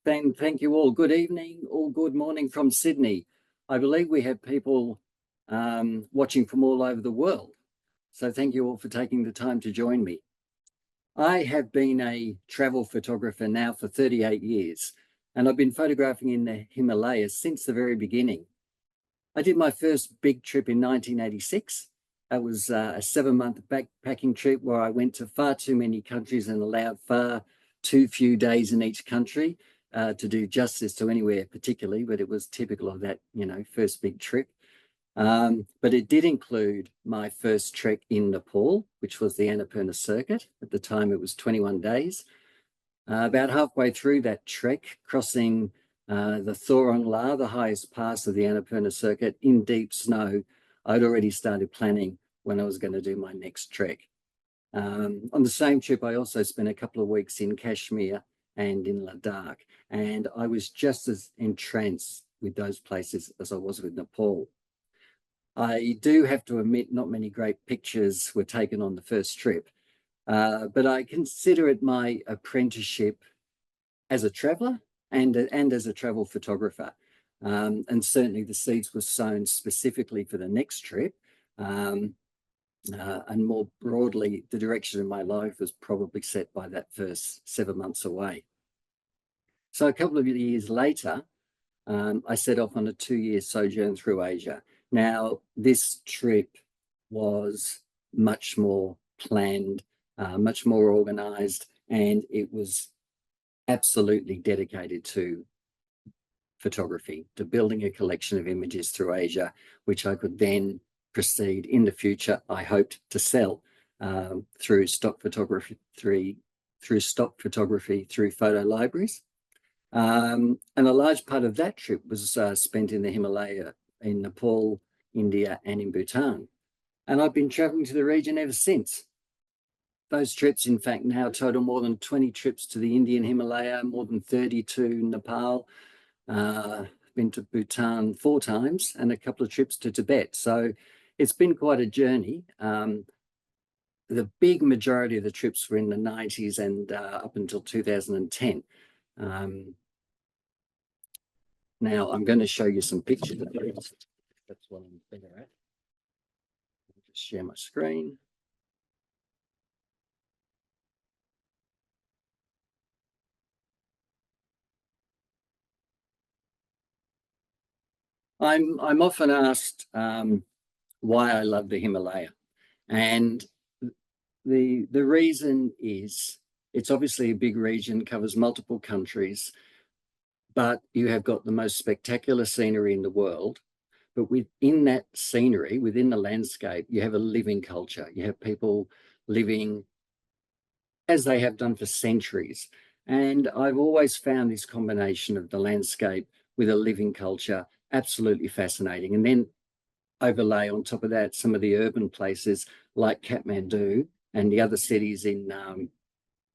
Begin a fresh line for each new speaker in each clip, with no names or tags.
Thank you all. Good evening or good morning from Sydney. I believe we have people watching from all over the world. So thank you all for taking the time to join me. I have been a travel photographer now for 38 years, and I've been photographing in the Himalayas since the very beginning. I did my first big trip in 1986. That was a 7-month backpacking trip where I went to far too many countries and allowed far too few days in each country to do justice to anywhere particularly, but it was typical of that, first big trip. But it did include my first trek in Nepal, which was the Annapurna circuit. At the time, it was 21 days. About halfway through that trek, crossing the Thorong La, the highest pass of the Annapurna circuit, in deep snow, I'd already started planning when I was going to do my next trek. On the same trip, I also spent a couple of weeks in Kashmir and in Ladakh, and I was just as entranced with those places as I was with Nepal. I do have to admit, not many great pictures were taken on the first trip, but I consider it my apprenticeship as a traveller and as a travel photographer. And certainly the seeds were sown specifically for the next trip. And more broadly, the direction of my life was probably set by that first 7 months away. So a couple of years later, I set off on a 2-year sojourn through Asia. Now, this trip was much more planned, much more organized, and it was absolutely dedicated to photography, to building a collection of images through Asia, which I could then proceed in the future, I hoped, to sell through stock photography, through photo libraries. And a large part of that trip was spent in the Himalaya, in Nepal, India, and in Bhutan. And I've been traveling to the region ever since. Those trips, in fact, now total more than 20 trips to the Indian Himalaya, more than 30 to Nepal. Been to Bhutan 4 times and a couple of trips to Tibet. So it's been quite a journey. The big majority of the trips were in the 90s and up until 2010. Now I'm going to show you some pictures. That's what I'm better at. I'll just share my screen. I'm often asked why I love the Himalaya, and the reason is it's obviously a big region, covers multiple countries, but you have got the most spectacular scenery in the world. But within that scenery, within the landscape, you have a living culture. You have people living as they have done for centuries. And I've always found this combination of the landscape with a living culture absolutely fascinating. And then overlay on top of that some of the urban places like Kathmandu and the other cities in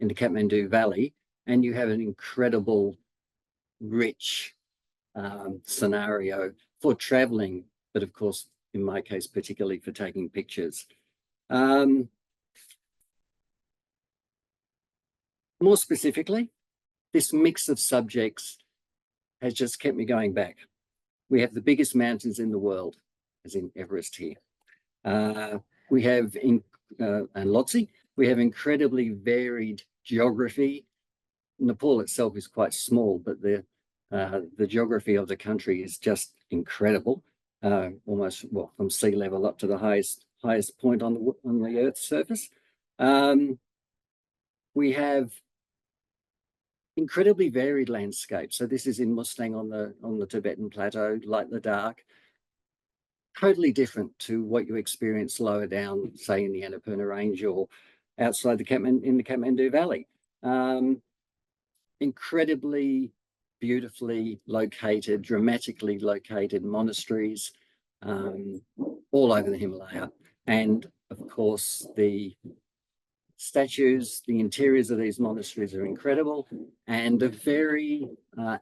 the Kathmandu Valley, and you have an incredible, rich scenario for traveling, but of course, in my case, particularly for taking pictures. More specifically, this mix of subjects has just kept me going back. We have the biggest mountains in the world, as in Everest here. We have, and Lhotse, we have incredibly varied geography. Nepal itself is quite small, but the geography of the country is just incredible. Almost, well, from sea level up to the highest point on the Earth's surface. We have incredibly varied landscapes. So this is in Mustang on the Tibetan plateau, like Ladakh. Totally different to what you experience lower down, say in the Annapurna Range or outside in the Kathmandu Valley. Incredibly beautifully located, dramatically located monasteries all over the Himalaya. And of course, the statues, the interiors of these monasteries are incredible, and a very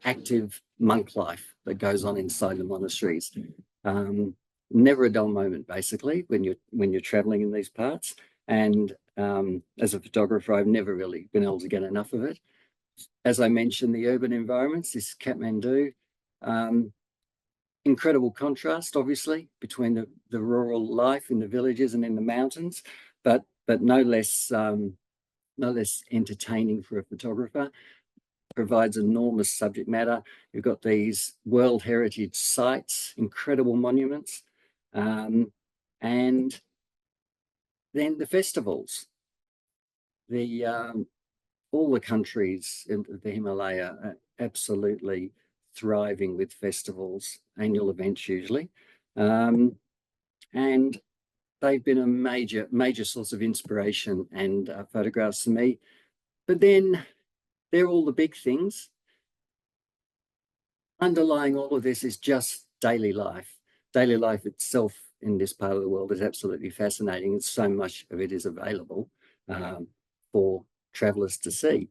active monk life that goes on inside the monasteries. Never a dull moment, basically, when you're traveling in these parts. And as a photographer, I've never really been able to get enough of it. as I mentioned, the urban environments, this Kathmandu, incredible contrast, obviously, between the rural life in the villages and in the mountains, but no less entertaining for a photographer. Provides enormous subject matter. You've got these World Heritage sites, incredible monuments, and then the festivals. All the countries in the Himalaya are absolutely thriving with festivals, annual events usually, and they've been a major source of inspiration and photographs for me. But then they're all the big things. Underlying all of this is just daily life. Daily life itself in this part of the world is absolutely fascinating, and so much of it is available for travelers to see.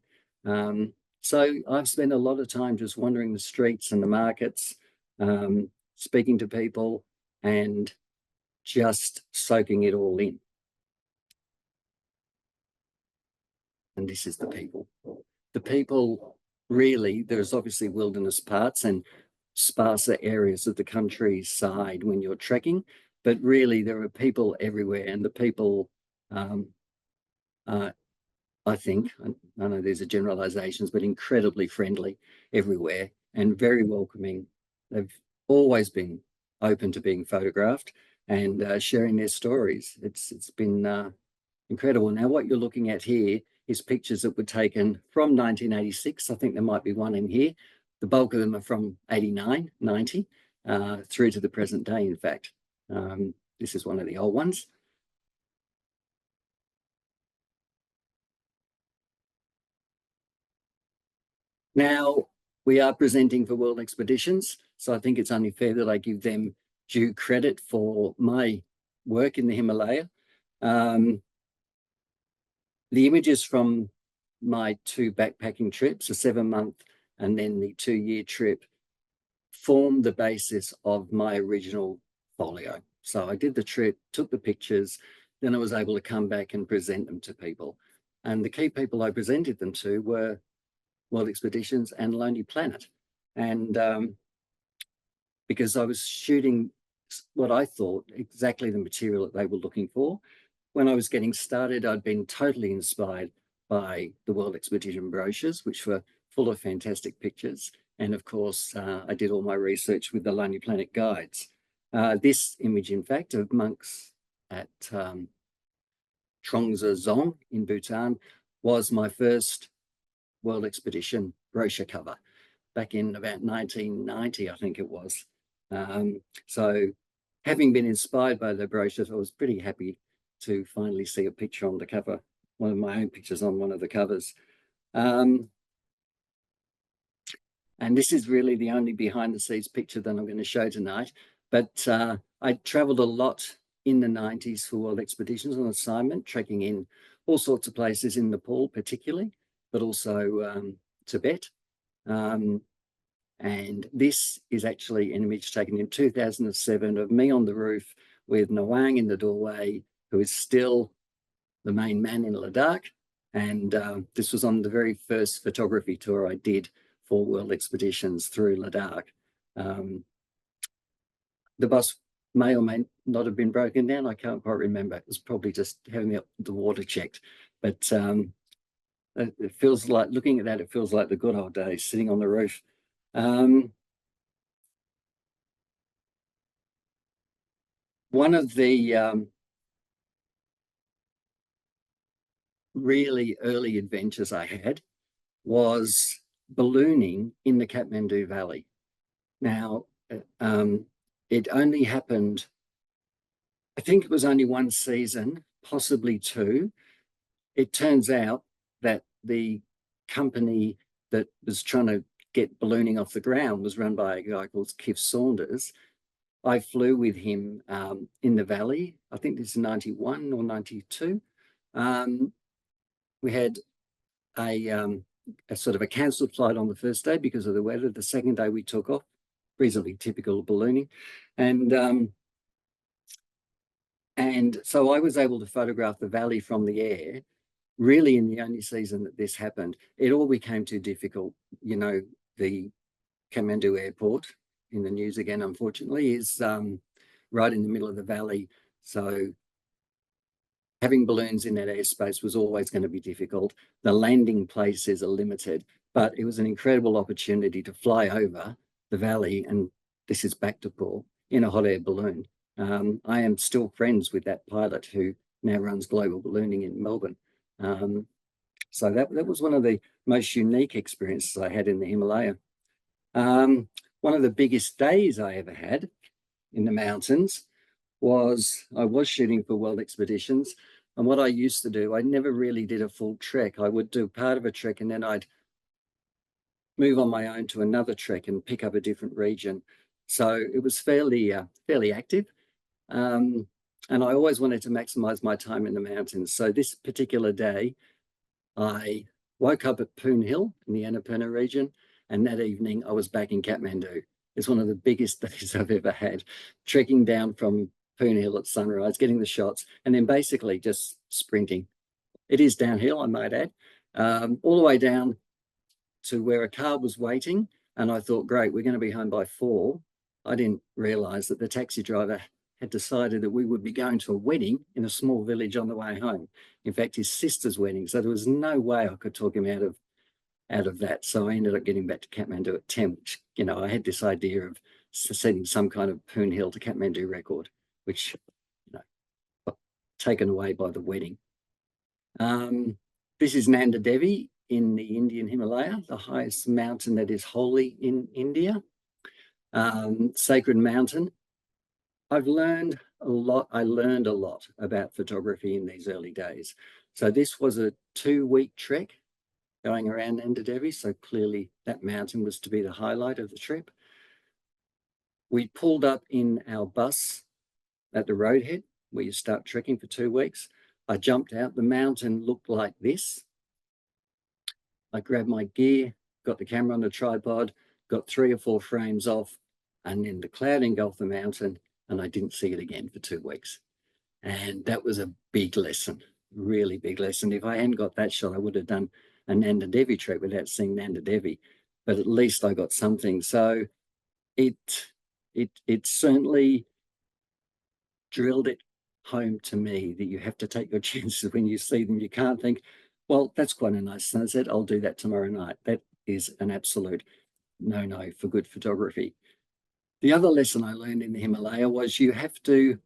So I've spent a lot of time just wandering the streets and the markets, speaking to people and just soaking it all in. And this is the people. The people, really, there's obviously wilderness parts and sparser areas of the countryside when you're trekking, but really there are people everywhere, and the people, I think, I know these are generalizations, but incredibly friendly everywhere and very welcoming. They've always been open to being photographed and sharing their stories. It's been incredible. Now, what you're looking at here is pictures that were taken from 1986. I think there might be one in here. The bulk of them are from 89, 90, through to the present day, in fact. This is one of the old ones. Now, we are presenting for World Expeditions, so I think it's only fair that I give them due credit for my work in the Himalaya. The images from my 2 backpacking trips, a 7-month and then the 2-year trip, formed the basis of my original folio. So I did the trip, took the pictures, then I was able to come back and present them to people. And the key people I presented them to were World Expeditions and Lonely Planet. And because I was shooting what I thought exactly the material that they were looking for. When I was getting started, I'd been totally inspired by the World Expedition brochures, which were full of fantastic pictures. And of course, I did all my research with the Lonely Planet guides. This image, in fact, of monks at Trongsa Dzong in Bhutan was my first World Expedition brochure cover back in about 1990, I think it was. So having been inspired by the brochures, I was pretty happy to finally see a picture on the cover, one of my own pictures on one of the covers. And this is really the only behind the scenes picture that I'm going to show tonight. But I traveled a lot in the 90s for World Expeditions on assignment, trekking in all sorts of places in Nepal particularly, but also Tibet. And this is actually an image taken in 2007 of me on the roof with Nawang in the doorway, who is still the main man in Ladakh. And this was on the very first photography tour I did for World Expeditions through Ladakh. The bus may or may not have been broken down. I can't quite remember. It was probably just having the water checked. But it feels like, looking at that, it feels like the good old days, sitting on the roof. One of the really early adventures I had was ballooning in the Kathmandu Valley. Now, it only happened, I think it was only one season, possibly 2. It turns out that the company that was trying to get ballooning off the ground was run by a guy called Kif Saunders. I flew with him in the valley. I think this is 91 or 92. We had a sort of a cancelled flight on the first day because of the weather. The second day we took off, reasonably typical of ballooning. And so I was able to photograph the valley from the air really in the only season that this happened, it all became too difficult. You know, the Kathmandu airport, in the news again, unfortunately, is right in the middle of the valley. So having balloons in that airspace was always going to be difficult. The landing places are limited, but it was an incredible opportunity to fly over the valley, and this is back to Paul, in a hot air balloon. I am still friends with that pilot who now runs global ballooning in Melbourne. So that was one of the most unique experiences I had in the Himalaya. One of the biggest days I ever had in the mountains was I was shooting for World Expeditions. And what I used to do, I never really did a full trek. I would do part of a trek and then I'd move on my own to another trek and pick up a different region. So it was fairly active. And I always wanted to maximize my time in the mountains. So this particular day, I woke up at Poon Hill in the Annapurna region, and that evening I was back in Kathmandu. It's one of the biggest days I've ever had, trekking down from Poon Hill at sunrise, getting the shots, and then basically just sprinting. It is downhill, I might add, all the way down to where a car was waiting, and I thought, great, we're going to be home by 4. I didn't realize that the taxi driver had decided that we would be going to a wedding in a small village on the way home. In fact, his sister's wedding. So there was no way I could talk him out of that. So I ended up getting back to Kathmandu at 10, which, you know, I had this idea of setting some kind of Poon Hill to Kathmandu record, which, you know, got taken away by the wedding. This is Nanda Devi in the Indian Himalaya, the highest mountain that is holy in India. Sacred mountain. I've learned a lot. I learned a lot about photography in these early days. So this was a 2-week trek going around Nanda Devi. So clearly that mountain was to be the highlight of the trip. We pulled up in our bus at the roadhead where you start trekking for 2 weeks. I jumped out. The mountain looked like this. I grabbed my gear, got the camera on the tripod, got 3 or 4 frames off, and then the cloud engulfed the mountain, and I didn't see it again for 2 weeks. And that was a big lesson, really big lesson. If I hadn't got that shot, I would have done a Nanda Devi trek without seeing Nanda Devi, but at least I got something. So it certainly drilled it home to me that you have to take your chances when you see them. You can't think, well, that's quite a nice sunset, I'll do that tomorrow night. That is an absolute no for good photography. The other lesson I learned in the Himalaya was you have to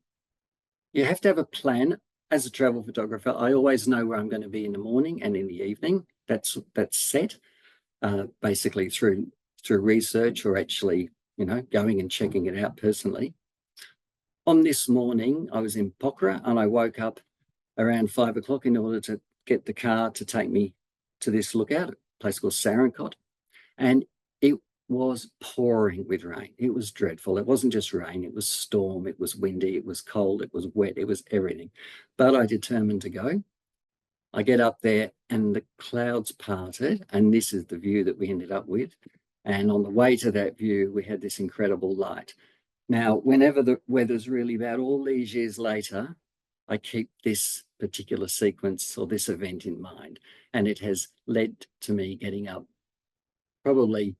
have a plan. As a travel photographer, I always know where I'm going to be in the morning and in the evening. That's set basically through research or actually, you know, going and checking it out personally. On this morning, I was in Pokhara and I woke up around 5 o'clock in order to get the car to take me to this lookout, a place called Sarankot. And it was pouring with rain. It was dreadful. It wasn't just rain, it was storm, it was windy, it was cold, it was wet, it was everything. But I determined to go. I get up there and the clouds parted, and this is the view that we ended up with. And on the way to that view, we had this incredible light. Now, whenever the weather's really bad, all these years later, I keep this particular sequence or this event in mind, and it has led to me getting up probably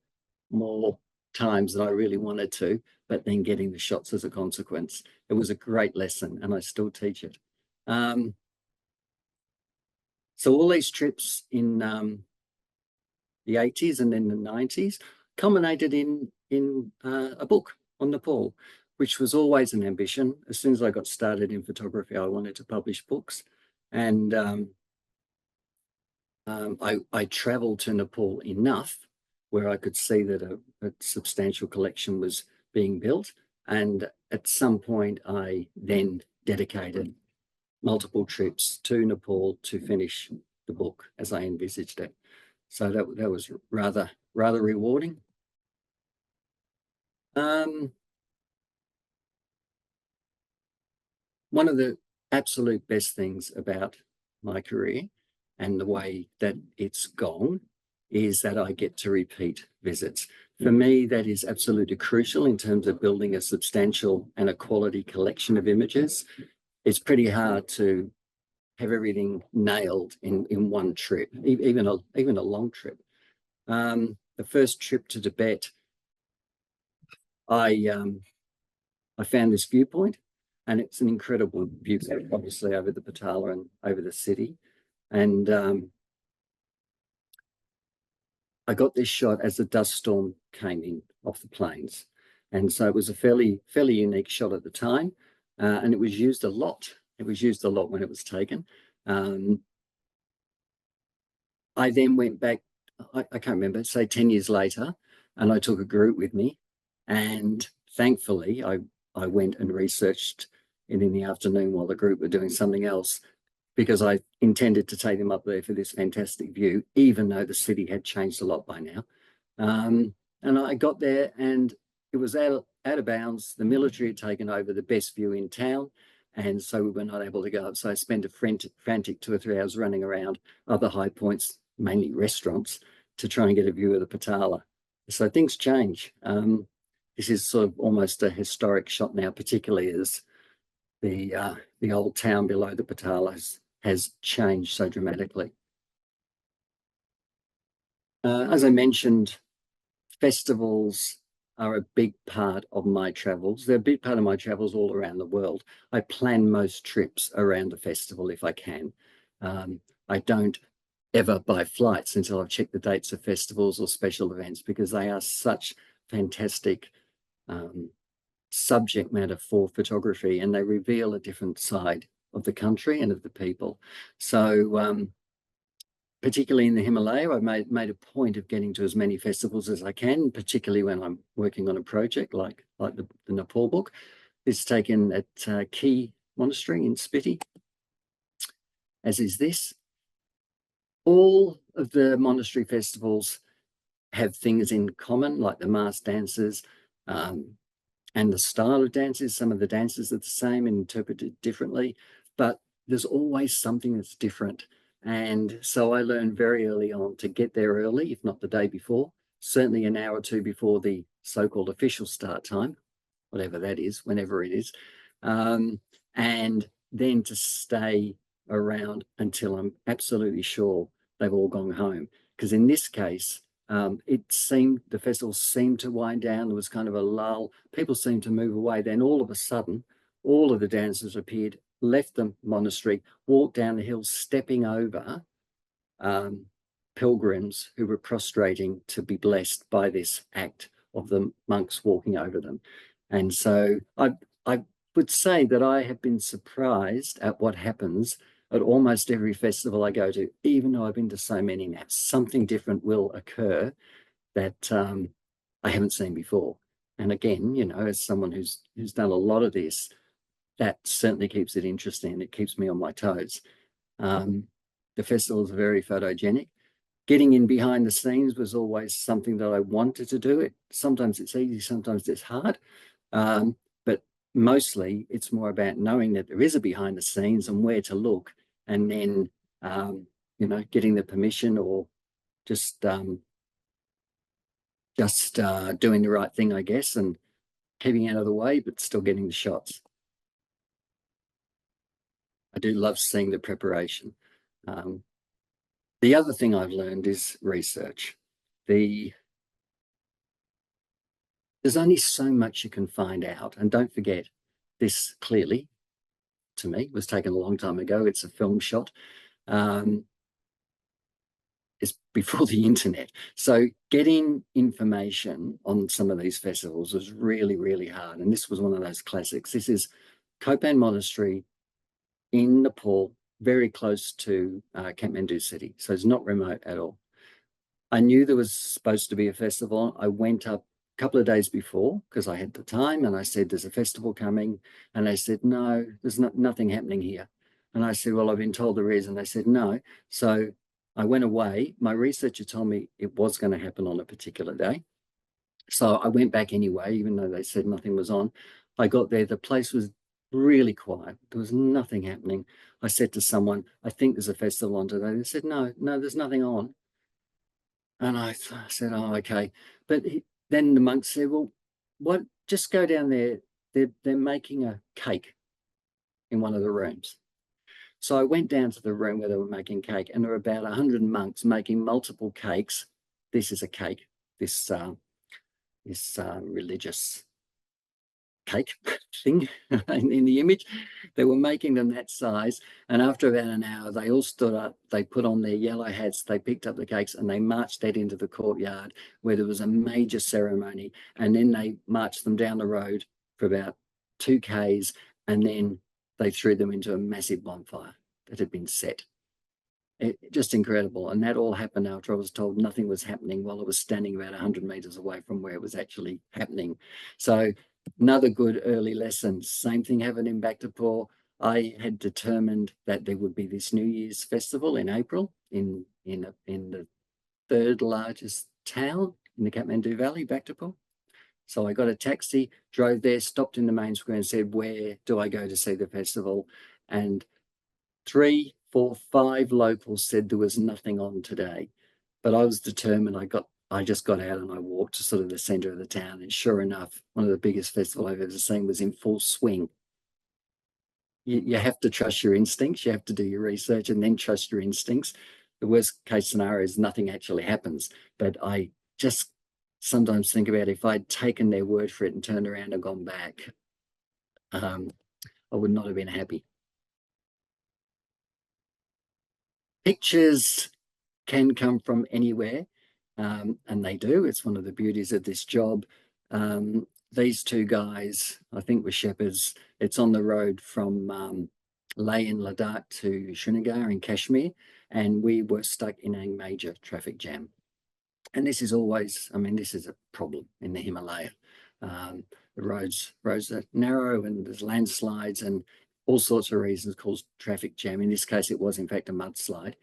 more times than I really wanted to, but then getting the shots as a consequence. It was a great lesson and I still teach it. So all these trips in the 80s and then the 90s culminated in a book on Nepal, which was always an ambition. As soon as I got started in photography, I wanted to publish books. And I traveled to Nepal enough where I could see that a substantial collection was being built. And at some point, I then dedicated multiple trips to Nepal to finish the book as I envisaged it. So that was rather rewarding. One of the absolute best things about my career and the way that it's gone is that I get to repeat visits. For me, that is absolutely crucial in terms of building a substantial and a quality collection of images. It's pretty hard to have everything nailed in one trip, even a long trip. The first trip to Tibet, I found this viewpoint, and it's an incredible viewpoint, obviously over the Patala and over the city. And I got this shot as the dust storm came in off the plains. And so it was a fairly unique shot at the time. And it was used a lot. It was used a lot when it was taken. I then went back, I can't remember, say 10 years later, and I took a group with me. And thankfully, I went and researched it in the afternoon while the group were doing something else, because I intended to take them up there for this fantastic view, even though the city had changed a lot by now. And I got there and it was out of bounds. The military had taken over the best view in town, and so we were not able to go up. So I spent a frantic 2 or 3 hours running around other high points, mainly restaurants, to try and get a view of the Patala. So things change. This is sort of almost a historic shot now, particularly as the old town below the Patala has changed so dramatically. As I mentioned, festivals are a big part of my travels. They're a big part of my travels all around the world. I plan most trips around a festival if I can. I don't ever buy flights until I've checked the dates of festivals or special events, because they are such fantastic subject matter for photography, and they reveal a different side of the country and of the people. So particularly in the Himalaya, I've made a point of getting to as many festivals as I can, particularly when I'm working on a project like the Nepal book. It's taken at Key Monastery in Spiti, as is this. All of the monastery festivals have things in common, like the mass dances and the style of dances. Some of the dances are the same and interpreted differently, but there's always something that's different. And so I learned very early on to get there early, if not the day before, certainly an hour or two before the so-called official start time, whatever that is, whenever it is, and then to stay around until I'm absolutely sure they've all gone home. Because in this case, the festival seemed to wind down. There was kind of a lull. People seemed to move away. Then all of a sudden, all of the dancers appeared, left the monastery, walked down the hill, stepping over pilgrims who were prostrating to be blessed by this act of the monks walking over them. And so I would say that I have been surprised at what happens at almost every festival I go to, even though I've been to so many now. Something different will occur that I haven't seen before. And again, you know, as someone who's done a lot of this, that certainly keeps it interesting. It keeps me on my toes. The festivals are very photogenic. Getting in behind the scenes was always something that I wanted to do. Sometimes it's easy, sometimes it's hard. But mostly it's more about knowing that there is a behind the scenes and where to look, and then, you know, getting the permission, or just doing the right thing, I guess, and keeping out of the way, but still getting the shots. I do love seeing the preparation. The other thing I've learned is research. There's only so much you can find out. And don't forget, this clearly, to me, was taken a long time ago. It's a film shot. It's before the internet. So getting information on some of these festivals was really, really hard. And this was one of those classics. This is Kopan Monastery in Nepal, very close to Kathmandu city. So it's not remote at all. I knew there was supposed to be a festival. I went up a couple of days before because I had the time, and I said, there's a festival coming. And they said, no, there's nothing happening here. And I said, well, I've been told there is. And they said, no. So I went away. My researcher told me it was going to happen on a particular day. So I went back anyway, even though they said nothing was on. I got there. The place was really quiet. There was nothing happening. I said to someone, I think there's a festival on today. They said, no, there's nothing on. And I said, oh, okay. But then the monk said, well, what? Just go down there. They're making a cake in one of the rooms. So I went down to the room where they were making cake, and there were about 100 monks making multiple cakes. This is a cake, this religious cake thing in the image. They were making them that size, and after about an hour they all stood up, they put on their yellow hats, they picked up the cakes, and they marched that into the courtyard where there was a major ceremony, and then they marched them down the road for about 2 k's, and then they threw them into a massive bonfire that had been set. Just incredible. And that all happened after I was told nothing was happening while I was standing about 100 meters away from where it was actually happening. So another good early lesson. Same thing happened in Bhaktapur. I had determined that there would be this New Year's festival in April in the third largest town in the Kathmandu Valley, Bhaktapur. So I got a taxi, drove there, stopped in the main square and said, where do I go to see the festival? And 3, 4, 5 locals said there was nothing on today. But I was determined. I just got out and I walked to sort of the center of the town, and sure enough, one of the biggest festivals I've ever seen was in full swing. You have to trust your instincts. You have to do your research and then trust your instincts. The worst case scenario is nothing actually happens. But I just sometimes think about if I'd taken their word for it and turned around and gone back, I would not have been happy. Pictures can come from anywhere, and they do. It's one of the beauties of this job. These 2 guys, I think, were shepherds. It's on the road from Leh in Ladakh to Srinagar in Kashmir, and we were stuck in a major traffic jam. And this is always, I mean, this is a problem in the Himalaya. The roads are narrow and there's landslides and all sorts of reasons cause traffic jam. In this case, it was in fact a mudslide.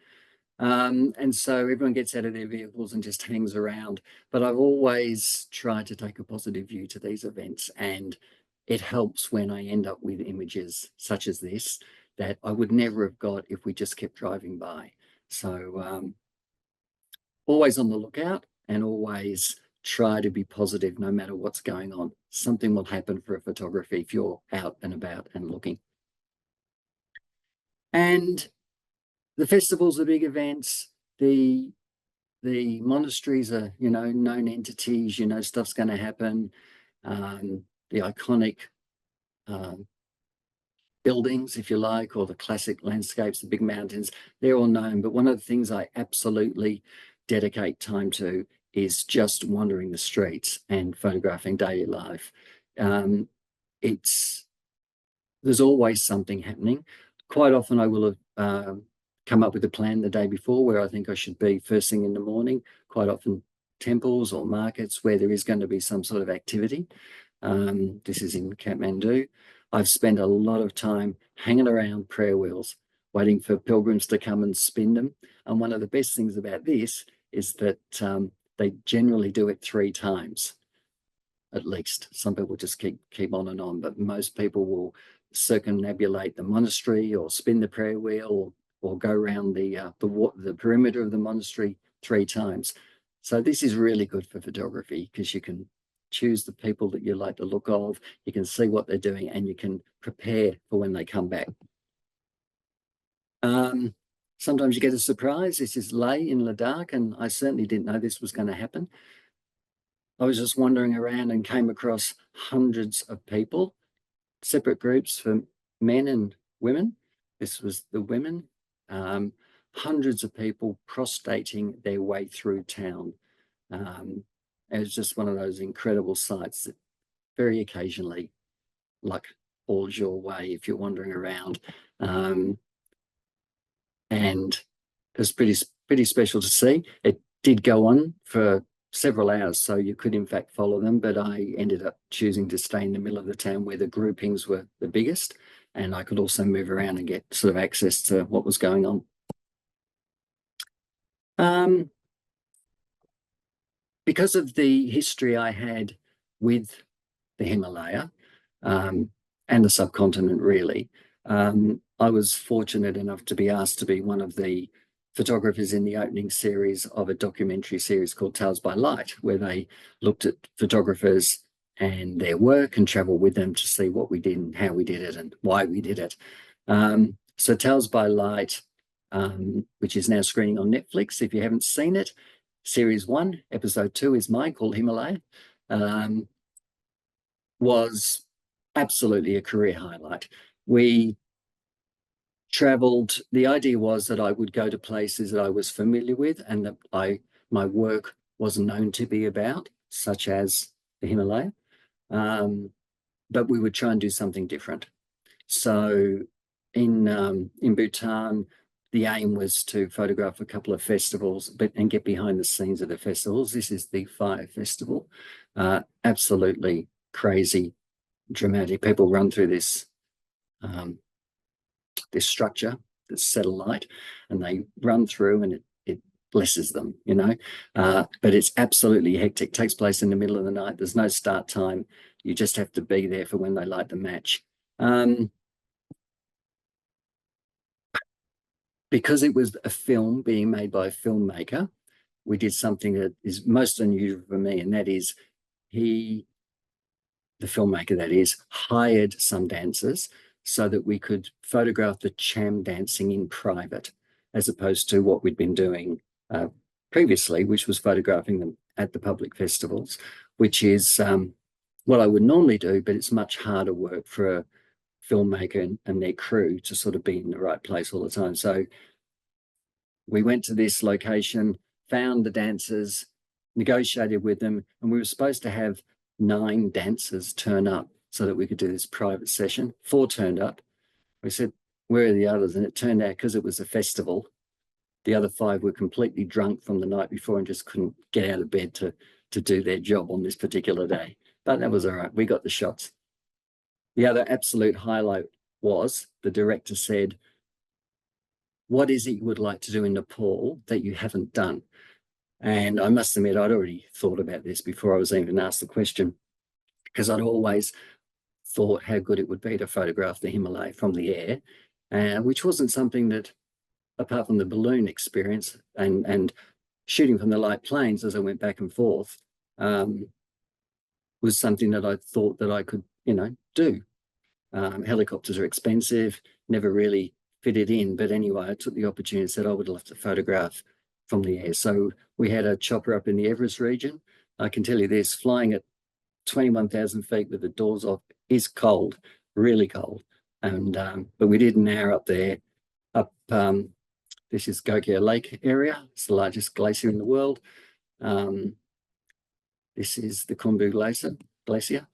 And so everyone gets out of their vehicles and just hangs around. But I've always tried to take a positive view to these events, and it helps when I end up with images such as this that I would never have got if we just kept driving by. So always on the lookout and always try to be positive no matter what's going on. Something will happen for a photography if you're out and about and looking. And the festivals are big events. The monasteries are, known entities, stuff's going to happen. The iconic buildings, if you like, or the classic landscapes, the big mountains, they're all known. But one of the things I absolutely dedicate time to is just wandering the streets and photographing daily life. There's always something happening. Quite often I will have come up with a plan the day before where I think I should be first thing in the morning. Quite often temples or markets where there is going to be some sort of activity. This is in Kathmandu. I've spent a lot of time hanging around prayer wheels, waiting for pilgrims to come and spin them. And one of the best things about this is that they generally do it 3 times, at least. Some people just keep on and on, but most people will circumnambulate the monastery or spin the prayer wheel or go around the perimeter of the monastery 3 times. So this is really good for photography because you can choose the people that you like the look of, you can see what they're doing, and you can prepare for when they come back. Sometimes you get a surprise. This is Leh in Ladakh, and I certainly didn't know this was going to happen. I was just wandering around and came across hundreds of people, separate groups for men and women. This was the women. Hundreds of people prostrating their way through town. It was just one of those incredible sights that very occasionally luck falls your way if you're wandering around. And it was pretty special to see. It did go on for several hours, so you could in fact follow them, but I ended up choosing to stay in the middle of the town where the groupings were the biggest, and I could also move around and get sort of access to what was going on. Because of the history I had with the Himalaya and the subcontinent, really, I was fortunate enough to be asked to be one of the photographers in the opening series of a documentary series called Tales by Light, where they looked at photographers and their work and traveled with them to see what we did and how we did it and why we did it. So Tales by Light, which is now screening on Netflix. If you haven't seen it, Series 1, Episode 2 is mine, called Himalaya, was absolutely a career highlight. We traveled. The idea was that I would go to places that I was familiar with and that my work was known to be about, such as the Himalaya. But we would try and do something different. So in Bhutan, the aim was to photograph a couple of festivals and get behind the scenes of the festivals. This is the Fire Festival. Absolutely crazy, dramatic. People run through this this structure, this satellite, and they run through, and it blesses them, you know. But it's absolutely hectic. It takes place in the middle of the night. There's no start time. You just have to be there for when they light the match. Because it was a film being made by a filmmaker, we did something that is most unusual for me, and that is the filmmaker that is, hired some dancers so that we could photograph the cham dancing in private, as opposed to what we'd been doing previously, which was photographing them at the public festivals, which is what I would normally do, but it's much harder work for a filmmaker and their crew to sort of be in the right place all the time. So we went to this location, found the dancers, negotiated with them, and we were supposed to have 9 dancers turn up so that we could do this private session. 4 turned up. We said, where are the others? And it turned out, because it was a festival, the other 5 were completely drunk from the night before and just couldn't get out of bed to do their job on this particular day. But that was all right. We got the shots. The other absolute highlight was the director said, what is it you would like to do in Nepal that you haven't done? And I must admit, I'd already thought about this before I was even asked the question, because I'd always thought how good it would be to photograph the Himalaya from the air, which wasn't something that, apart from the balloon experience and shooting from the light planes as I went back and forth, was something that I thought that I could, do. Helicopters are expensive, never really fitted in. But anyway, I took the opportunity and said I would love to photograph from the air. So we had a chopper up in the Everest region. I can tell you this, flying at 21,000 feet with the doors off is cold, really cold. And but we did an hour up there, this is Gokyo Lake area. It's the largest glacier in the world. This is the Khumbu Glacier.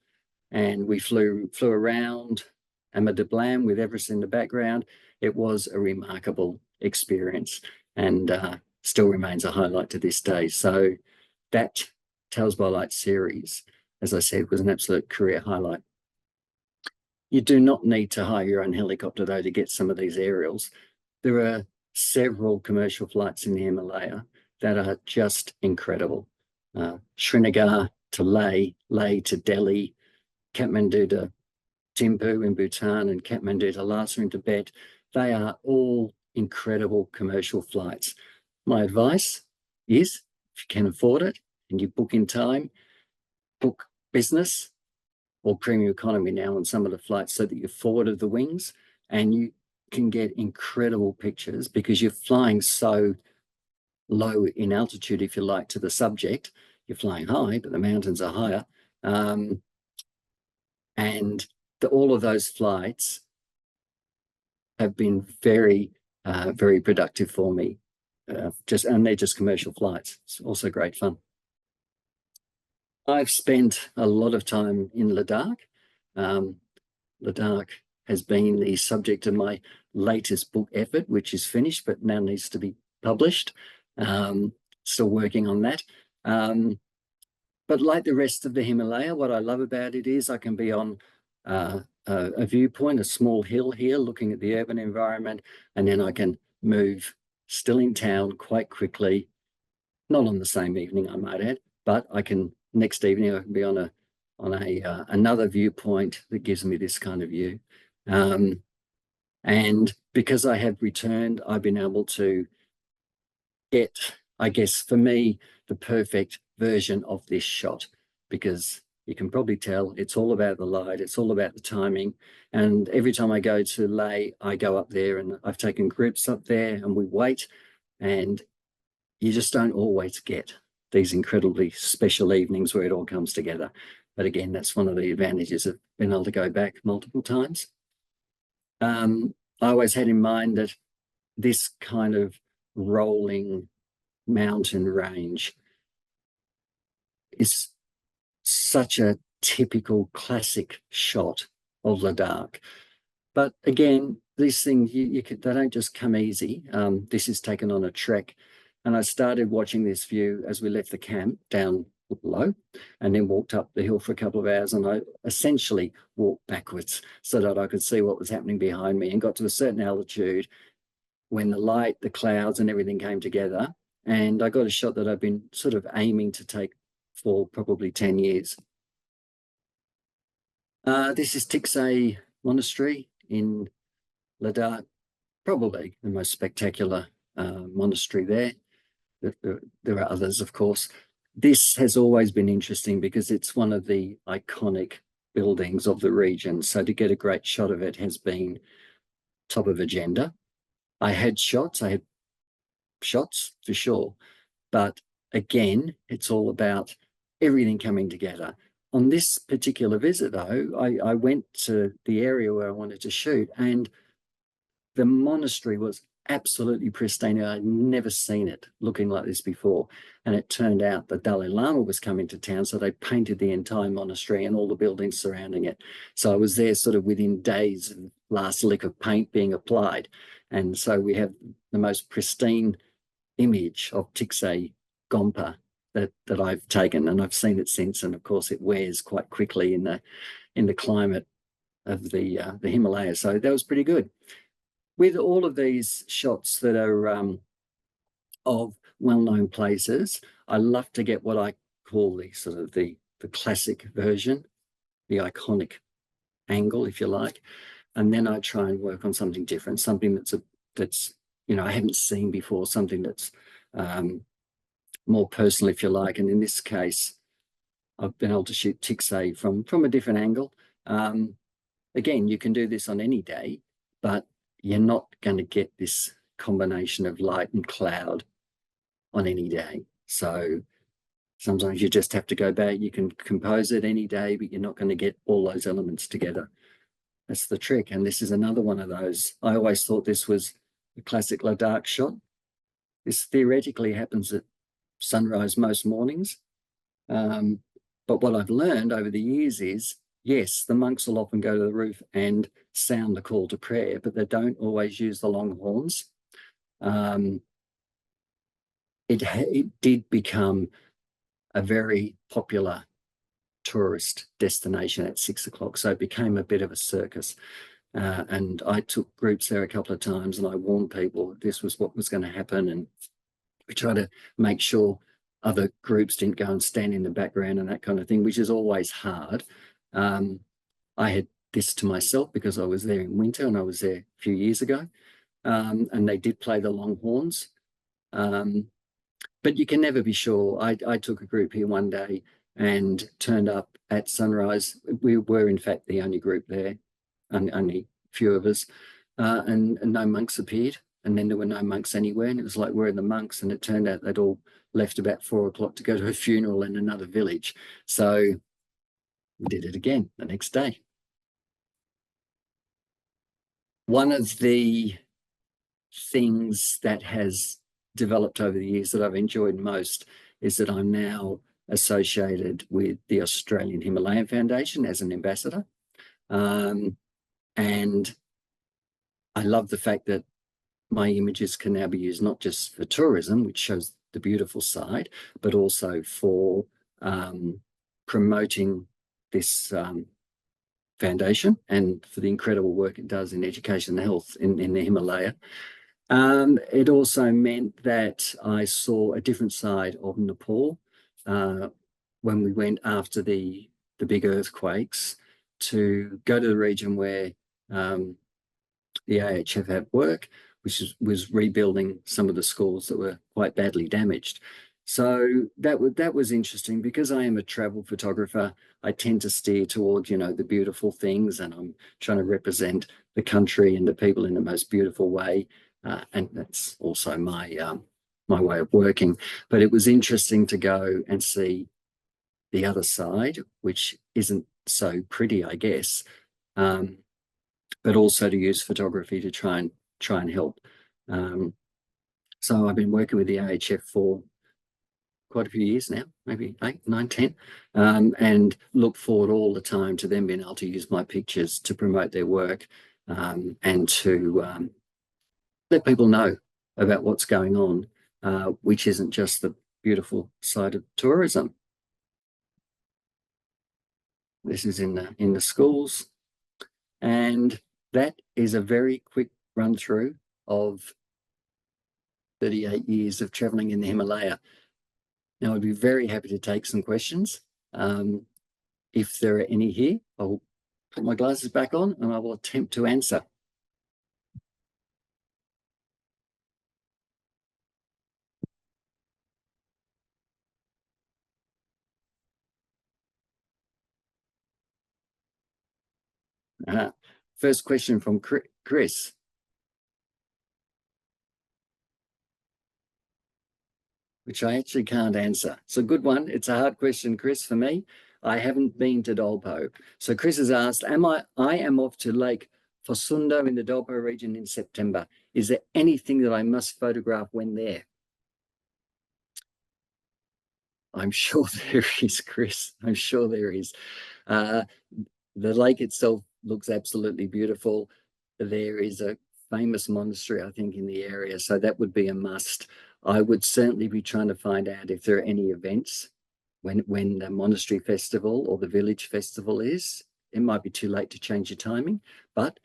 And we flew around Ama Dablam with Everest in the background. It was a remarkable experience, and still remains a highlight to this day. So that Tales by Light series, as I said, was an absolute career highlight. You do not need to hire your own helicopter, though, to get some of these aerials. There are several commercial flights in the Himalaya that are just incredible. Srinagar to Leh to Delhi, Kathmandu to Thimphu in Bhutan, and Kathmandu to Lhasa in Tibet. They are all incredible commercial flights. My advice is, if you can afford it and you book in time, book business or premium economy now on some of the flights so that you're forward of the wings and you can get incredible pictures, because you're flying so low in altitude, if you like, to the subject. You're flying high, but the mountains are higher. And all of those flights have been very, very productive for me. And they're just commercial flights. It's also great fun. I've spent a lot of time in Ladakh. Ladakh has been the subject of my latest book effort, which is finished, but now needs to be published. Still working on that. But like the rest of the Himalaya, what I love about it is I can be on a viewpoint, a small hill here, looking at the urban environment, and then I can move still in town quite quickly, not on the same evening, I might add, but next evening I can be on another viewpoint that gives me this kind of view. And because I have returned, I've been able to get, I guess, for me, the perfect version of this shot, because You can probably tell it's all about the light, it's all about the timing. And every time I go to Leh, I go up there and I've taken groups up there and we wait, and you just don't always get these incredibly special evenings where it all comes together. But again, that's one of the advantages of being able to go back multiple times. I always had in mind that this kind of rolling mountain range is such a typical classic shot of Ladakh. But again, these things, they don't just come easy. This is taken on a trek. And I started watching this view as we left the camp down below and then walked up the hill for a couple of hours. And I essentially walked backwards so that I could see what was happening behind me, and got to a certain altitude when the light, the clouds and everything came together. And I got a shot that I've been sort of aiming to take for probably 10 years. This is Tiksay Monastery in Ladakh, probably the most spectacular monastery there. There are others, of course. This has always been interesting because it's one of the iconic buildings of the region. So to get a great shot of it has been top of agenda. I had shots for sure. But again, it's all about everything coming together. On this particular visit, though, I went to the area where I wanted to shoot, and the monastery was absolutely pristine. I'd never seen it looking like this before. And it turned out the Dalai Lama was coming to town, so they painted the entire monastery and all the buildings surrounding it. So I was there sort of within days of last lick of paint being applied. And so we have the most pristine image of Tiksay Gompa that I've taken, and I've seen it since. And of course, it wears quite quickly in the climate of the Himalaya. So that was pretty good. With all of these shots that are of well-known places, I love to get what I call the sort of the classic version, the iconic angle, if you like, and then I try and work on something different, something that's I haven't seen before, something that's more personal, if you like. And in this case, I've been able to shoot Tiksay from a different angle. Again, you can do this on any day, but you're not going to get this combination of light and cloud on any day. So sometimes you just have to go back. You can compose it any day, but you're not going to get all those elements together. That's the trick. And this is another one of those. I always thought this was a classic Ladakh shot. This theoretically happens at sunrise most mornings. But what I've learned over the years is, yes, the monks will often go to the roof and sound the call to prayer, but they don't always use the long horns. It did become a very popular tourist destination at 6 o'clock, so it became a bit of a circus. And I took groups there a couple of times, and I warned people this was what was going to happen, and we try to make sure other groups didn't go and stand in the background and that kind of thing, which is always hard. I had this to myself because I was there in winter, and I was there a few years ago, and they did play the long horns. But you can never be sure. I took a group here one day and turned up at sunrise. We were, in fact, the only group there, only a few of us, and no monks appeared. And then there were no monks anywhere. And it was like, where are the monks? And it turned out they'd all left about 4 o'clock to go to a funeral in another village. So we did it again the next day. One of the things that has developed over the years that I've enjoyed most is that I'm now associated with the Australian Himalayan Foundation as an ambassador. And I love the fact that my images can now be used not just for tourism, which shows the beautiful side, but also for promoting this foundation and for the incredible work it does in education and health in the Himalaya. It also meant that I saw a different side of Nepal when we went after the big earthquakes, to go to the region where the AHF had work, which was rebuilding some of the schools that were quite badly damaged. So that was interesting because I am a travel photographer. I tend to steer toward, the beautiful things, and I'm trying to represent the country and the people in the most beautiful way. And that's also my way of working. But it was interesting to go and see the other side, which isn't so pretty, I guess. But also to use photography to try and help. So I've been working with the AHF for quite a few years now, maybe 8, 9, 10, and look forward all the time to them being able to use my pictures to promote their work, and to let people know about what's going on, which isn't just the beautiful side of tourism. This is in the schools, and that is a very quick run through of 38 years of traveling in the Himalaya. Now, I'd be very happy to take some questions. If there are any here, I'll put my glasses back on and I will attempt to answer. First question from Chris. Which I actually can't answer. It's a good one. It's a hard question, Chris, for me. I haven't been to Dolpo. So Chris has asked, I am off to Lake Fosundo in the Dolpo region in September. Is there anything that I must photograph when there? I'm sure there is, Chris. I'm sure there is. The lake itself looks absolutely beautiful. There is a famous monastery, I think, in the area, so that would be a must. I would certainly be trying to find out if there are any events when the monastery festival or the village festival is. It might be too late to change your timing, but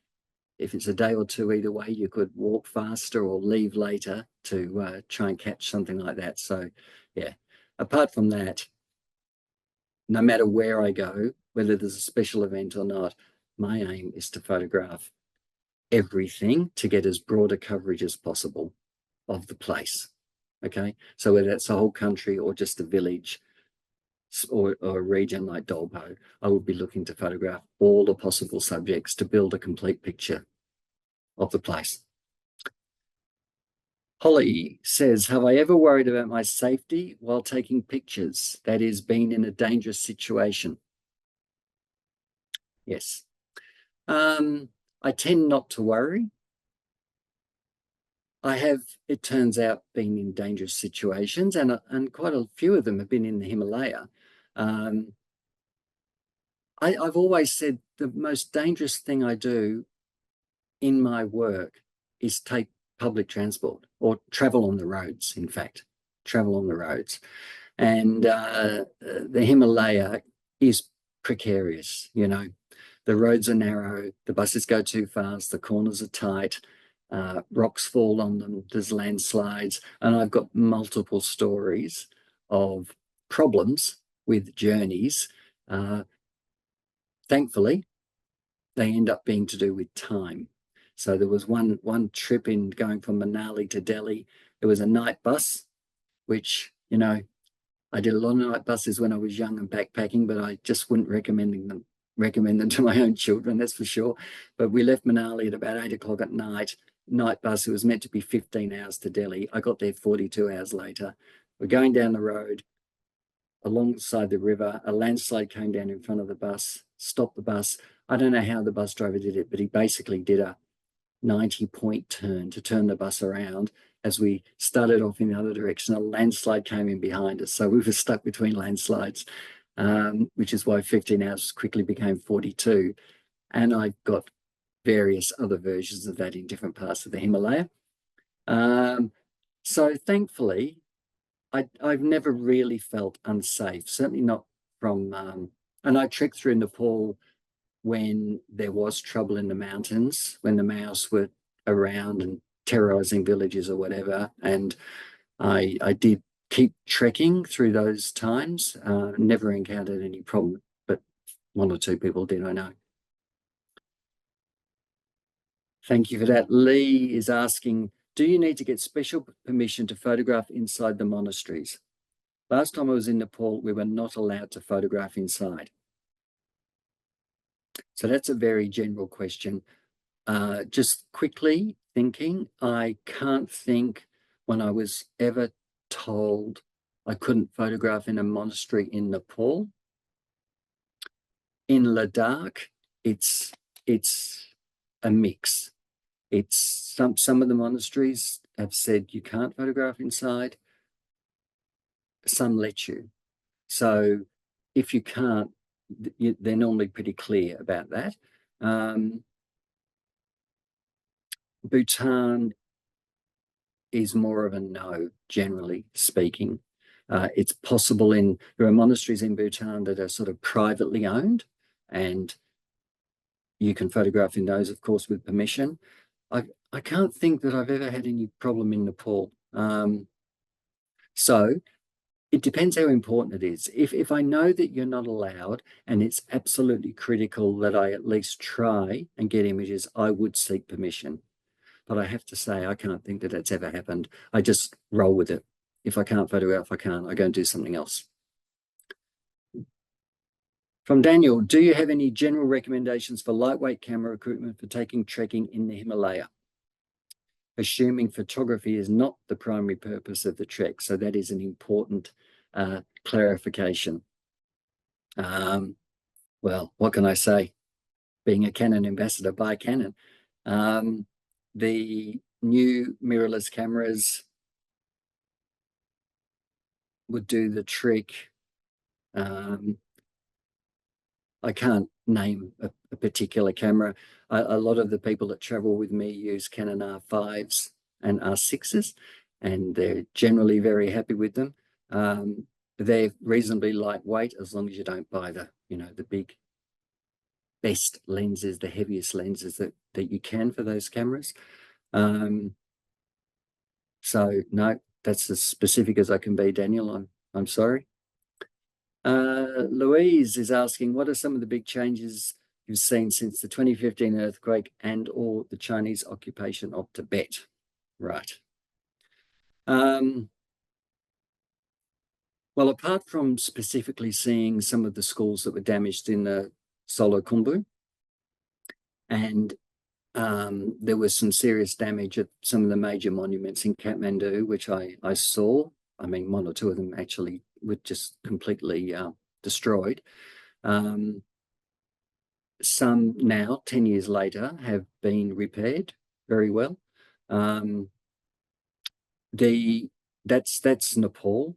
if it's a day or two either way, you could walk faster or leave later to try and catch something like that. So, yeah, apart from that, no matter where I go, whether there's a special event or not, my aim is to photograph everything to get as broad a coverage as possible of the place. Okay, so whether that's the whole country or just a village or a region like Dolpo, I would be looking to photograph all the possible subjects to build a complete picture of the place. Holly says, have I ever worried about my safety while taking pictures? That is, being in a dangerous situation? Yes. I tend not to worry. I have, it turns out, been in dangerous situations, and quite a few of them have been in the Himalaya. I've always said the most dangerous thing I do in my work is take public transport or travel on the roads, in fact, travel on the roads. And the Himalaya is precarious, The roads are narrow, the buses go too fast, the corners are tight, rocks fall on them, there's landslides, and I've got multiple stories of problems with journeys. Thankfully, they end up being to do with time. So there was one trip in going from Manali to Delhi. It was a night bus, which, I did a lot of night buses when I was young and backpacking, but I just wouldn't recommend them to my own children, that's for sure. But we left Manali at about 8 o'clock at night. Night bus, it was meant to be 15 hours to Delhi. I got there 42 hours later. We're going down the road alongside the river. A landslide came down in front of the bus, stopped the bus. I don't know how the bus driver did it, but he basically did a 90-point turn to turn the bus around. As we started off in the other direction, a landslide came in behind us. So we were stuck between landslides, which is why 15 hours quickly became 42. And I got various other versions of that in different parts of the Himalaya. So thankfully, I've never really felt unsafe, certainly not from, and I trekked through Nepal when there was trouble in the mountains, when the Maoists were around and terrorizing villages or whatever. And I did keep trekking through those times, never encountered any problem, but one or two people did, I know. Thank you for that. Lee is asking, do you need to get special permission to photograph inside the monasteries? Last time I was in Nepal, we were not allowed to photograph inside. So that's a very general question. Just quickly thinking, I can't think when I was ever told I couldn't photograph in a monastery in Nepal. In Ladakh, it's a mix. It's some of the monasteries have said you can't photograph inside. Some let you. So if you can't, they're normally pretty clear about that. Bhutan is more of a no, generally speaking. It's possible there are monasteries in Bhutan that are sort of privately owned, and you can photograph in those, of course, with permission. I can't think that I've ever had any problem in Nepal. So it depends how important it is. If I know that you're not allowed and it's absolutely critical that I at least try and get images, I would seek permission. But I have to say, I can't think that that's ever happened. I just roll with it. If I can't photograph, I can't. I go and do something else. From Daniel, do you have any general recommendations for lightweight camera equipment for taking trekking in the Himalaya? Assuming photography is not the primary purpose of the trek. So that is an important clarification. Well, what can I say? Being a Canon ambassador, buy Canon. The new mirrorless cameras would do the trick. I can't name a particular camera. A lot of the people that travel with me use Canon R5s and R6s, and they're generally very happy with them. They're reasonably lightweight as long as you don't buy the big best lenses, the heaviest lenses that you can for those cameras. So no, that's as specific as I can be, Daniel. I'm sorry. Louise is asking, what are some of the big changes you've seen since the 2015 earthquake and or the Chinese occupation of Tibet? Right. Well, apart from specifically seeing some of the schools that were damaged in the Solo Khumbu, and there was some serious damage at some of the major monuments in Kathmandu, which I saw. I mean, one or two of them actually were just completely destroyed. Some now, 10 years later, have been repaired very well. That's Nepal.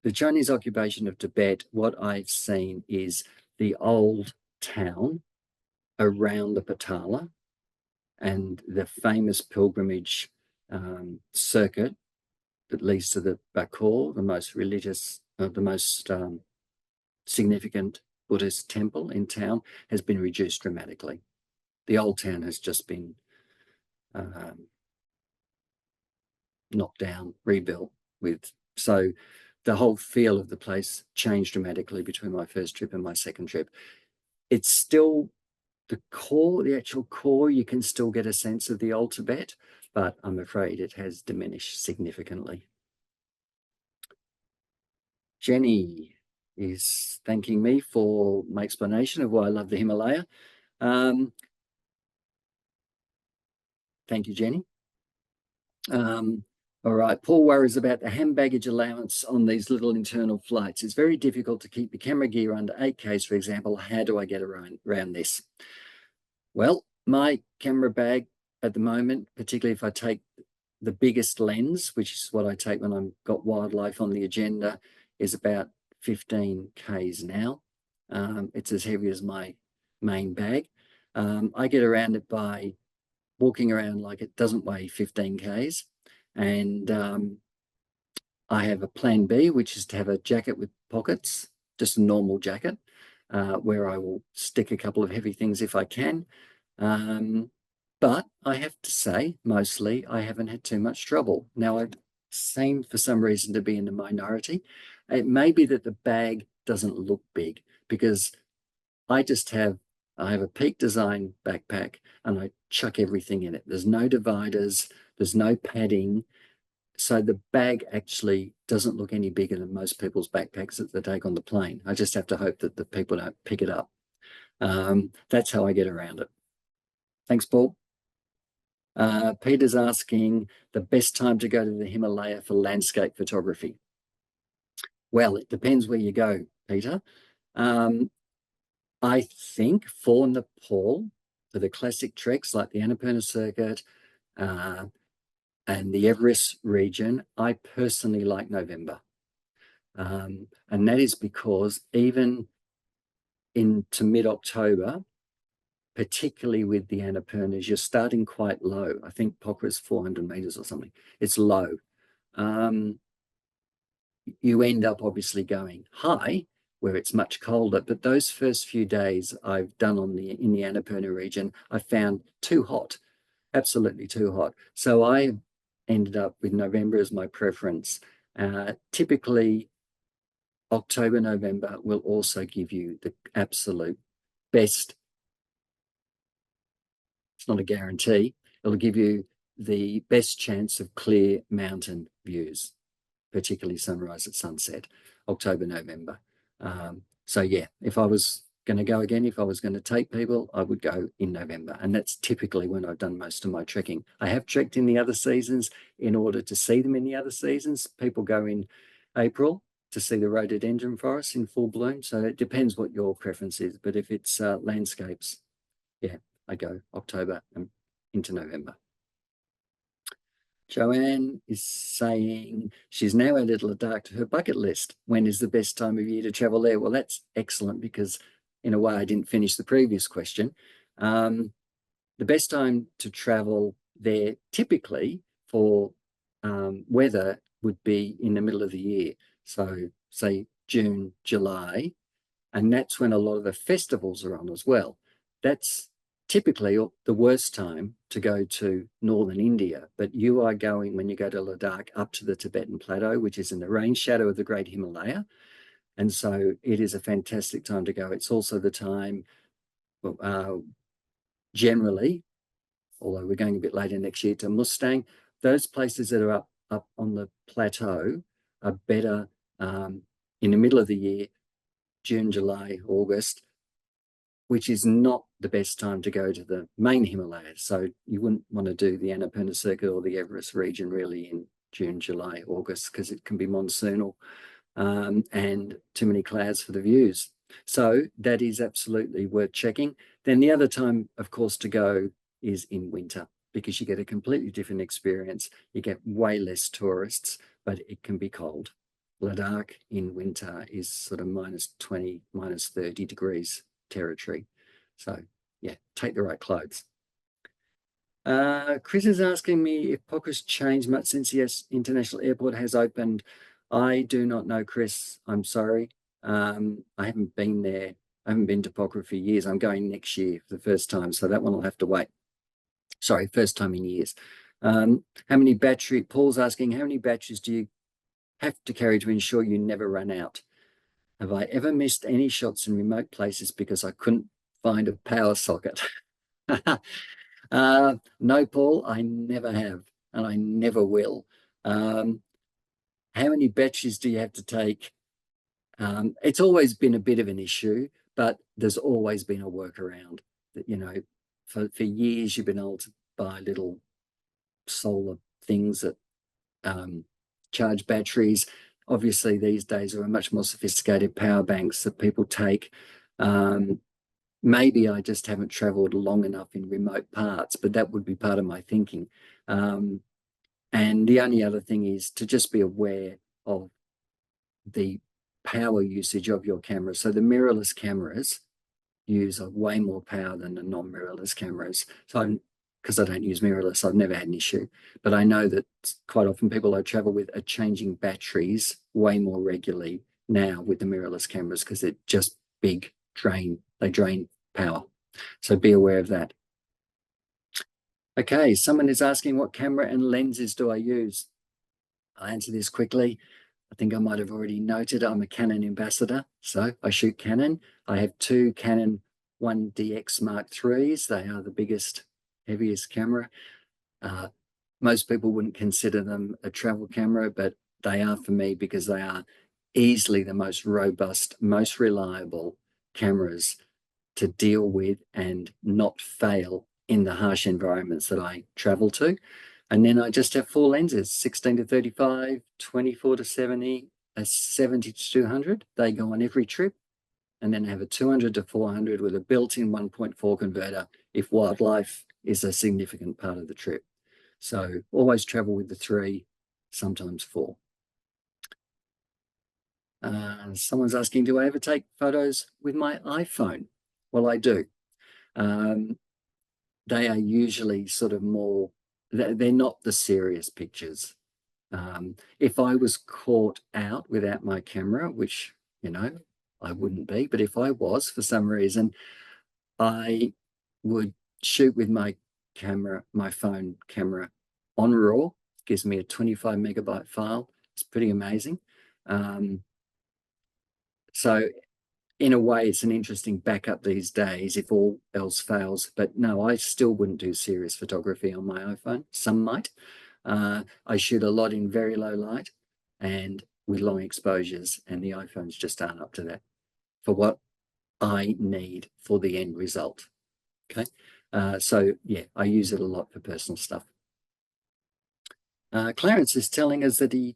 The Chinese occupation of Tibet, what I've seen is the old town around the Patala and the famous pilgrimage circuit that leads to the Bakor, the most religious, the most significant Buddhist temple in town, has been reduced dramatically. The old town has just been knocked down, rebuilt so the whole feel of the place changed dramatically between my first trip and my second trip. It's still the core, the actual core, you can still get a sense of the old Tibet, but I'm afraid it has diminished significantly. Jenny is thanking me for my explanation of why I love the Himalaya. Thank you, Jenny. All right, Paul worries about the hand baggage allowance on these little internal flights. It's very difficult to keep the camera gear under 8Ks, for example. How do I get around this? Well, my camera bag at the moment, particularly if I take the biggest lens, which is what I take when I've got wildlife on the agenda, is about 15 Ks now. It's as heavy as my main bag. I get around it by walking around like it doesn't weigh 15 Ks. And I have a plan B, which is to have a jacket with pockets, just a normal jacket, where I will stick a couple of heavy things if I can. But I have to say, mostly, I haven't had too much trouble. Now, I seem for some reason to be in the minority. It may be that the bag doesn't look big because I have a Peak Design backpack and I chuck everything in it. There's no dividers, there's no padding. so the bag actually doesn't look any bigger than most people's backpacks that they take on the plane. I just have to hope that the people don't pick it up. That's how I get around it. Thanks, Paul. Peter's asking the best time to go to the Himalaya for landscape photography. Well, it depends where you go, Peter. I think for Nepal, for the classic treks like the Annapurna Circuit and the Everest region, I personally like November. And that is because even into mid-October, particularly with the Annapurnas, you're starting quite low. I think Pokhara is 400 meters or something. It's low. You end up obviously going high where it's much colder, but those first few days I've done in the Annapurna region, I found too hot, absolutely too hot. So I ended up with November as my preference. Typically, October, November will also give you the absolute best. It's not a guarantee. It'll give you the best chance of clear mountain views, particularly sunrise at sunset, October, November. So yeah, if I was going to go again, if I was going to take people, I would go in November. And that's typically when I've done most of my trekking. I have trekked in the other seasons in order to see them in the other seasons. People go in April to see the rhododendron forest in full bloom. So it depends what your preference is. But if it's landscapes, yeah, I go October and into November. Joanne is saying she's now added Ladakh to her bucket list. When is the best time of year to travel there? Well, that's excellent because in a way I didn't finish the previous question. The best time to travel there typically for weather would be in the middle of the year. So say June, July, and that's when a lot of the festivals are on as well. That's typically the worst time to go to northern India, but you are going, when you go to Ladakh, up to the Tibetan Plateau, which is in the rain shadow of the Great Himalaya. And so it is a fantastic time to go. It's also the time, generally, although we're going a bit later next year, to Mustang. Those places that are up on the plateau are better in the middle of the year, June, July, August, which is not the best time to go to the main Himalayas. So you wouldn't want to do the Annapurna Circuit or the Everest region really in June, July, August, because it can be monsoonal and too many clouds for the views. So that is absolutely worth checking. Then the other time, of course, to go is in winter because you get a completely different experience. You get way less tourists, but it can be cold. Ladakh in winter is sort of -20, -30 degrees territory. So yeah, take the right clothes. Chris is asking me if Pockra's changed much since the international airport has opened. I do not know, Chris. I'm sorry. I haven't been there. I haven't been to Pokhara for years. I'm going next year for the first time, so that one will have to wait. Sorry, first time in years. How many Paul's asking, how many batteries do you have to carry to ensure you never run out? Have I ever missed any shots in remote places because I couldn't find a power socket? No, Paul, I never have, and I never will. How many batteries do you have to take? It's always been a bit of an issue, but there's always been a workaround. That, you know, for years you've been able to buy little solar things that charge batteries. Obviously, these days there are much more sophisticated power banks that people take. Maybe I just haven't traveled long enough in remote parts, but that would be part of my thinking. And the only other thing is to just be aware of the power usage of your camera. So the mirrorless cameras use way more power than the non-mirrorless cameras. So because I don't use mirrorless, I've never had an issue. But I know that quite often people I travel with are changing batteries way more regularly now with the mirrorless cameras because they're just big drain. They drain power. So be aware of that. Okay, someone is asking what camera and lenses do I use? I'll answer this quickly. I think I might have already noted I'm a Canon ambassador, so I shoot Canon. I have two Canon 1DX Mark IIIs. They are the biggest, heaviest camera. Most people wouldn't consider them a travel camera, but they are for me because they are easily the most robust, most reliable cameras to deal with and not fail in the harsh environments that I travel to. And then I just have four lenses, 16 to 35, 24 to 70, a 70 to 200. They go on every trip. And then I have a 200 to 400 with a built-in 1.4 converter if wildlife is a significant part of the trip. So always travel with the three, sometimes four. Someone's asking, do I ever take photos with my iPhone? Well, I do. They are usually sort of more, they're not the serious pictures. If I was caught out without my camera, which, you know, I wouldn't be, but if I was for some reason, I would shoot with my camera, my phone camera on RAW. It gives me a 25 megabyte file. It's pretty amazing. So in a way, it's an interesting backup these days if all else fails. But no, I still wouldn't do serious photography on my iPhone. Some might. I shoot a lot in very low light and with long exposures, and the iPhones just aren't up to that for what I need for the end result. Okay. So yeah, I use it a lot for personal stuff. Clarence is telling us that he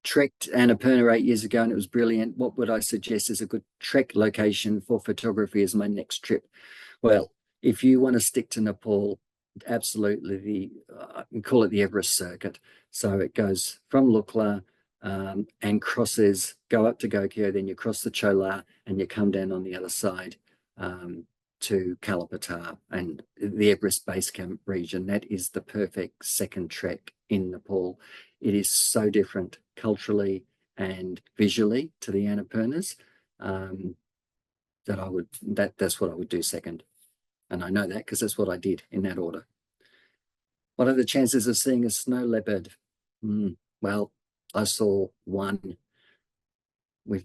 trekked Annapurna 8 years ago and it was brilliant. What would I suggest is a good trek location for photography as my next trip? Well, if you want to stick to Nepal, absolutely we call it the Everest circuit. So it goes from Lukla and crosses, go up to Gokyo, then you cross the Cholar and you come down on the other side to Kalapatar and the Everest Base Camp region. That is the perfect second trek in Nepal. It is so different culturally and visually to the Annapurnas that that's what I would do second. And I know that because that's what I did in that order. What are the chances of seeing a snow leopard? Well, I saw one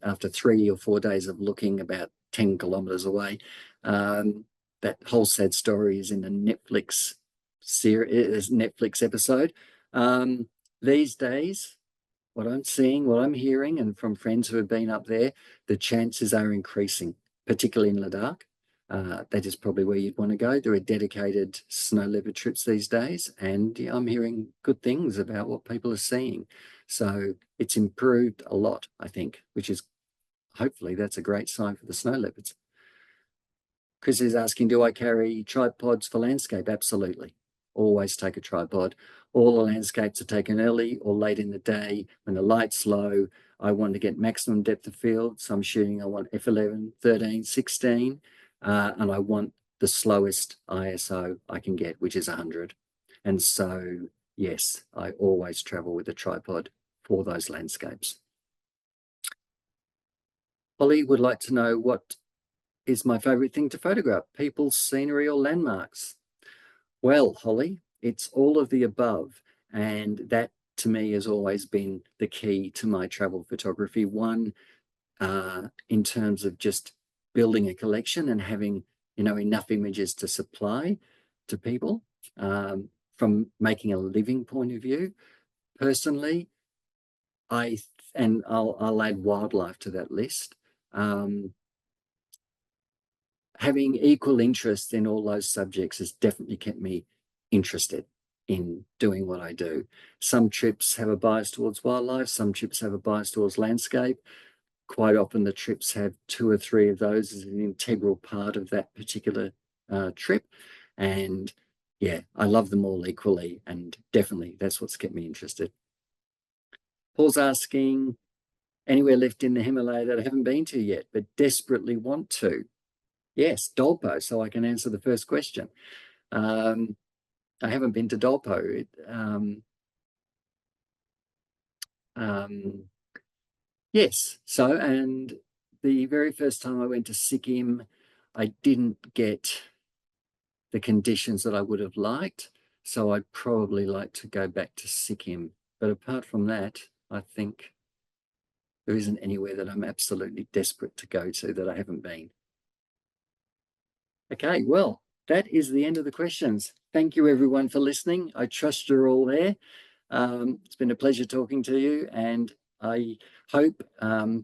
after 3 or 4 days of looking about 10 kilometers away. That whole sad story is in the Netflix series, Netflix episode. These days, what I'm seeing, what I'm hearing, and from friends who have been up there, the chances are increasing, particularly in Ladakh. That is probably where you'd want to go. There are dedicated snow leopard trips these days, and yeah, I'm hearing good things about what people are seeing. So it's improved a lot, I think, which is hopefully that's a great sign for the snow leopards. Chris is asking, do I carry tripods for landscape? Absolutely. Always take a tripod. All the landscapes are taken early or late in the day when the light's low. I want to get maximum depth of field. So I'm shooting, I want f11, 13, 16, and I want the slowest ISO I can get, which is 100. And so, yes, I always travel with a tripod for those landscapes. Holly would like to know what is my favorite thing to photograph, people, scenery, or landmarks? Well, Holly, it's all of the above. And that to me has always been the key to my travel photography. One, in terms of just building a collection and having, you know, enough images to supply to people from making a living point of view. Personally, I'll add wildlife to that list. Having equal interest in all those subjects has definitely kept me interested in doing what I do. Some trips have a bias towards wildlife, some trips have a bias towards landscape. Quite often the trips have 2 or 3 of those as an integral part of that particular trip. And yeah, I love them all equally, and definitely that's what's kept me interested. Paul's asking, anywhere left in the Himalaya that I haven't been to yet, but desperately want to? Yes, Dolpo, so I can answer the first question. I haven't been to Dolpo. Yes, so, and the very first time I went to Sikkim, I didn't get the conditions that I would have liked, so I'd probably like to go back to Sikkim. But apart from that, I think there isn't anywhere that I'm absolutely desperate to go to that I haven't been. Okay, well, that is the end of the questions. Thank you everyone for listening. I trust you're all there. It's been a pleasure talking to you, and I hope that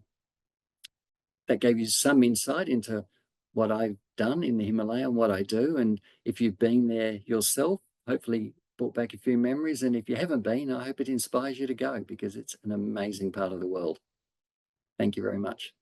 gave you some insight into what I've done in the Himalaya and what I do. And if you've been there yourself, hopefully brought back a few memories. And if you haven't been, I hope it inspires you to go, because it's an amazing part of the world. Thank you very much.